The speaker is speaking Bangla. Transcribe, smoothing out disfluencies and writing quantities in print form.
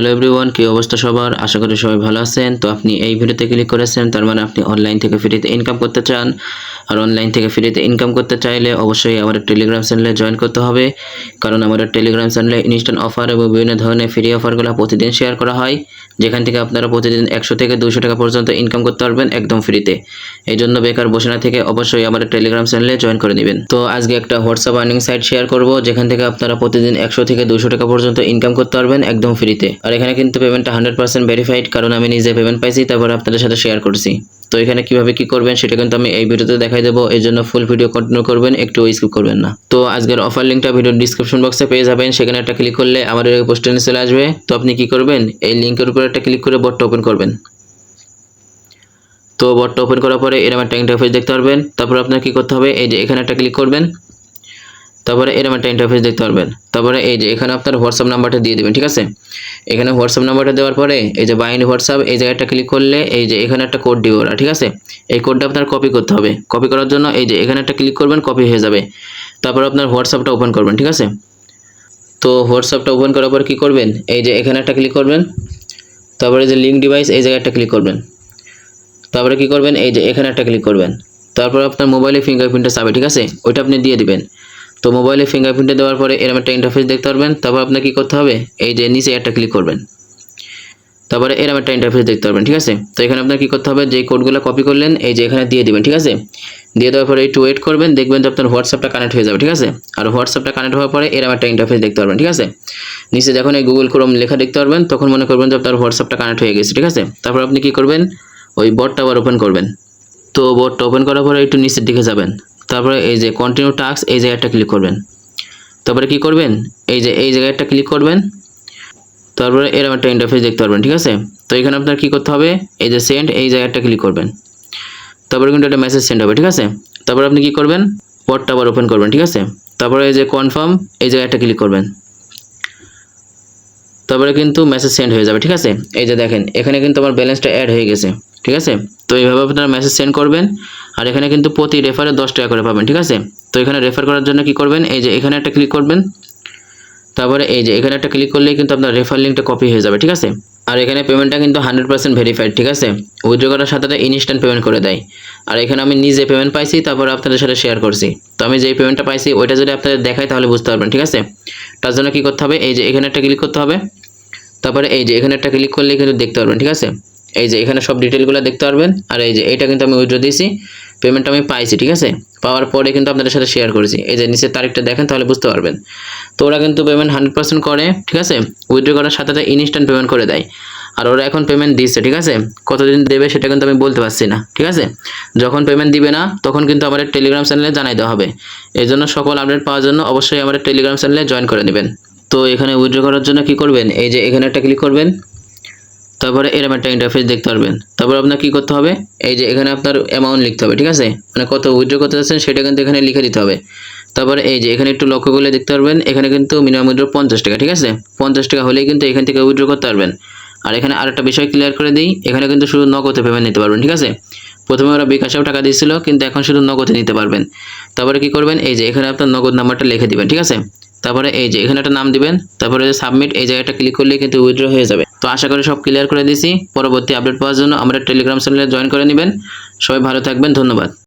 হ্যালো এভরিওয়ান, কি অবস্থা সবার? আশা করি সবাই ভালো আছেন। তো আপনি এই ভিডিওতে ক্লিক করেছেন, তার মানে আপনি অনলাইন থেকে ফ্রিতে ইনকাম করতে চান। আর অনলাইন থেকে ফ্রিতে ইনকাম করতে চাইলে অবশ্যই আমাদের টেলিগ্রাম চ্যানেলে জয়েন করতে হবে, কারণ আমাদের টেলিগ্রাম চ্যানেলে ইনস্ট্যান্ট অফার এবং বিভিন্ন ধরনের ফ্রি অফারগুলো প্রতিদিন শেয়ার করা হয়, যেখান থেকে আপনারা প্রতিদিন 100 থেকে 200 টাকা পর্যন্ত ইনকাম করতে পারবেন একদম ফ্রিতে। এই জন্য বেকার বসে না থেকে অবশ্যই আমাদের টেলিগ্রাম চ্যানেলে জয়েন করে নেবেন। তো আজকে একটা হোয়াটসঅ্যাপ আর্নিং সাইট শেয়ার করব, যেখান থেকে আপনারা প্রতিদিন 100 থেকে 200 টাকা পর্যন্ত ইনকাম করতে পারবেন একদম ফ্রিতে। আর এখানে কিন্তু পেমেন্টটা 100% ভেরিফাইড, কারণ আমি নিজে পেমেন্ট পাইছি, তারপর আপনাদের সাথে শেয়ার করছি। তো এখানে কিভাবে কি করবেন সেটা কিন্তু আমি এই ভিডিওতে দেখাই দেবো, এই জন্য ফুল ভিডিও কন্টিনিউ করবেন, একটু স্কিপ করবেন না। তো আজকের অফার লিঙ্কটা ভিডিওর ডিসক্রিপশন বক্সে পেয়ে যাবেন, সেখানে একটা ক্লিক করলে আমাদের পোস্টে চলে আসবে। তো আপনি কি করবেন, এই লিঙ্কের উপর একটা ক্লিক করে বটটা ওপেন করবেন। তো বটটা ওপেন করার পরে এরকম একটা ইন্টারফেস দেখতে পারবেন। তারপর আপনার কি করতে হবে, এই যে এখানে একটা ক্লিক করবেন, তারপরে এরকম একটা ইন্টারফেস দেখতে পারবেন। তারপরে এই যে এখানে আপনার হোয়াটসঅ্যাপ নাম্বারটা দিয়ে দেবেন, ঠিক আছে। এখানে হোয়াটসঅ্যাপ নাম্বারটা দেওয়ার পরে এই যে বাইন্ড হোয়াটসঅ্যাপ, এই জায়গাটা ক্লিক করলে এই যে এখানে একটা কোড দিবে ওরা, ঠিক আছে। এই কোডটা আপনার কপি করতে হবে। কপি করার জন্য এই যে এখানে একটা ক্লিক করবেন, কপি হয়ে যাবে। তারপর আপনার হোয়াটসঅ্যাপটা ওপেন করবেন, ঠিক আছে। তো হোয়াটসঅ্যাপটা ওপেন করার পর কি করবেন, এই যে এখানে একটা ক্লিক করবেন, তারপরে যে লিঙ্ক ডিভাইস এই জায়গায় একটা ক্লিক করবেন। তারপরে কি করবেন, এই যে এখানে একটা ক্লিক করবেন। তারপর আপনার মোবাইলে ফিঙ্গারপ্রিন্টটা চাবে, ঠিক আছে, ওইটা আপনি দিয়ে দিবেন। তো মোবাইলে ফিঙ্গারপ্রিন্টে দেওয়ার পরে এরকম একটা ইন্টারফেস দেখতে পারবেন। তারপর আপনার কি করতে হবে, এই যে নিচে একটা ক্লিক করবেন, তারপরে এরকম একটা ইন্টারফেস দেখতে পারবেন, ঠিক আছে। তো এখানে আপনার কি করতে হবে, যে কোডগুলো কপি করলেন এই যে এখানে দিয়ে দিবেন, ঠিক আছে। দিয়ে দেওয়ার পরে একটু ওয়েট করবেন, দেখবেন যে আপনার হোয়াটসঅ্যাপটা কানেক্ট হয়ে যাবে, ঠিক আছে। আর হোয়াটসঅ্যাপটা কানেক্ট হওয়ার পরে এরকম একটা ইন্টারফেস দেখতে পারবেন, ঠিক আছে। নিচে যখন এই গুগল ক্রোম লেখা দেখতে পারবেন, তখন মনে করবেন যে আপনার হোয়াটসঅ্যাপটা কানেক্ট হয়ে গেছে, ঠিক আছে। তারপর আপনি কি করবেন, ওই বটটা আবার ওপেন করবেন। তো বটটা ওপেন করার পরে একটু নিচের দিকে যাবেন, তারপরে এই যে কন্টিনিউ টাস্ক এই জায়গাটা ক্লিক করবেন। তারপরে কি করবেন, এই যে এই জায়গাটা ক্লিক করবেন, তারপরে এরকম একটা ইন্টারফেস দেখতে পারবেন, ঠিক আছে। তো এখানে আপনার কি করতে হবে, এই যে সেন্ড এই জায়গাটা ক্লিক করবেন। তারপরে কিন্তু একটা মেসেজ সেন্ড হবে, ঠিক আছে। তারপর আপনি কি করবেন, বটটা আবার ওপেন করবেন, ঠিক আছে। তারপরে এই যে কনফার্ম এই জায়গাটা ক্লিক করবেন, তারপরে কিন্তু মেসেজ সেন্ড হয়ে যাবে, ঠিক আছে। এই যে দেখেন এখানে কিন্তু আমার ব্যালেন্সটা অ্যাড হয়ে গেছে, ঠিক আছে। তো এইভাবে আপনারা মেসেজ সেন্ড করবেন। আর এখানে কিন্তু প্রতি রেফারে 10 টাকা করে পাবেন, ঠিক আছে। তো এখানে রেফার করার জন্য কি করবেন, এই যে এখানে একটা ক্লিক করবেন, তারপরে এই যে এখানে একটা ক্লিক করলেই কিন্তু আপনার রেফার লিঙ্কটা কপি হয়ে যাবে, ঠিক আছে। আর এখানে পেমেন্টটা কিন্তু 100% ভেরিফাইড, ঠিক আছে। উইথড্র করার সাথে সাথে ইনস্ট্যান্ট পেমেন্ট করে দেয়। আর এখানে আমি নিজে পেমেন্ট পাইছি, তারপর আপনাদের সাথে শেয়ার করছি। তো আমি যেই পেমেন্টটা পাইছি ওইটা যদি আপনাদের দেখাই তাহলে বুঝতে পারবেন, ঠিক আছে। তার জন্য কি করতে হবে, এই যে এখানে একটা ক্লিক করতে হবে, তারপরে এই যে এখানে একটা ক্লিক করলেই কিন্তু দেখতে পারবেন, ঠিক আছে। এই যে এখানে সব ডিটেলগুলো দেখতে পারবেন। আর এই যে এটা কিন্তু আমি উইথড্র দিয়েছি, পেমেন্ট আমি পাইছি, ঠিক আছে। পাওয়ার পরে কিন্তু আপনাদের সাথে শেয়ার করেছি। এই যে নিচের তারিখটা দেখেন তাহলে বুঝতে পারবেন। তো ওরা কিন্তু পেমেন্ট 100% করে, ঠিক আছে। উইথড্র করার সাথে সাথে ইনস্ট্যান্ট পেমেন্ট করে দেয়। আর ওরা এখন পেমেন্ট দিচ্ছে, ঠিক আছে। কতদিন দেবে সেটা কিন্তু আমি বলতে পারছি না, ঠিক আছে। যখন পেমেন্ট দিবে না তখন কিন্তু আমাদের টেলিগ্রাম চ্যানেলে জানাই দেওয়া হবে। এই জন্য সকল আপডেট পাওয়ার জন্য অবশ্যই আমাদের টেলিগ্রাম চ্যানেলে জয়েন করে নেবেন। তো এখানে উইথড্র করার জন্য কি করবেন, এই যে এখানে একটা ক্লিক করবেন, তারপরে এরকম একটা ইন্টারফেস দেখতে পারবেন। তারপর আপনার কি করতে হবে, এই যে এখানে আপনার অ্যামাউন্ট লিখতে হবে, ঠিক আছে। মানে কত উইথড্র করতে যাচ্ছেন সেটা কিন্তু এখানে লিখে দিতে হবে। তারপরে এই যে এখানে একটু লক্ষ্য করলে দেখতে পারবেন, এখানে কিন্তু মিনিমাম উইথড্র 50 টাকা, ঠিক আছে। 50 টাকা হলেই কিন্তু এখান থেকে উইথড্র করতে পারবেন। আর এখানে আরেকটা বিষয় ক্লিয়ার করে দিই, এখানে কিন্তু শুধু নগদে পেমেন্ট নিতে পারবেন, ঠিক আছে। প্রথমে ওরা বিকাশেও টাকা দিয়েছিল, কিন্তু এখন শুধু নগদে নিতে পারবেন। তারপরে কি করবেন, এই যে এখানে আপনার নগদ নাম্বারটা লিখে দিবেন, ঠিক আছে। তারপরে এই যে এখানে একটা নাম দিবেন, তারপরে সাবমিট এই জায়গাটা ক্লিক করলেই কিন্তু উইথড্র হয়ে যাবে। তো আশা করি সব ক্লিয়ার করে দিয়েছি। পরবর্তী আপডেট পাওয়ার জন্য আমাদের টেলিগ্রাম চ্যানেলে জয়েন করে নেবেন। সবাই ভালো থাকবেন, ধন্যবাদ।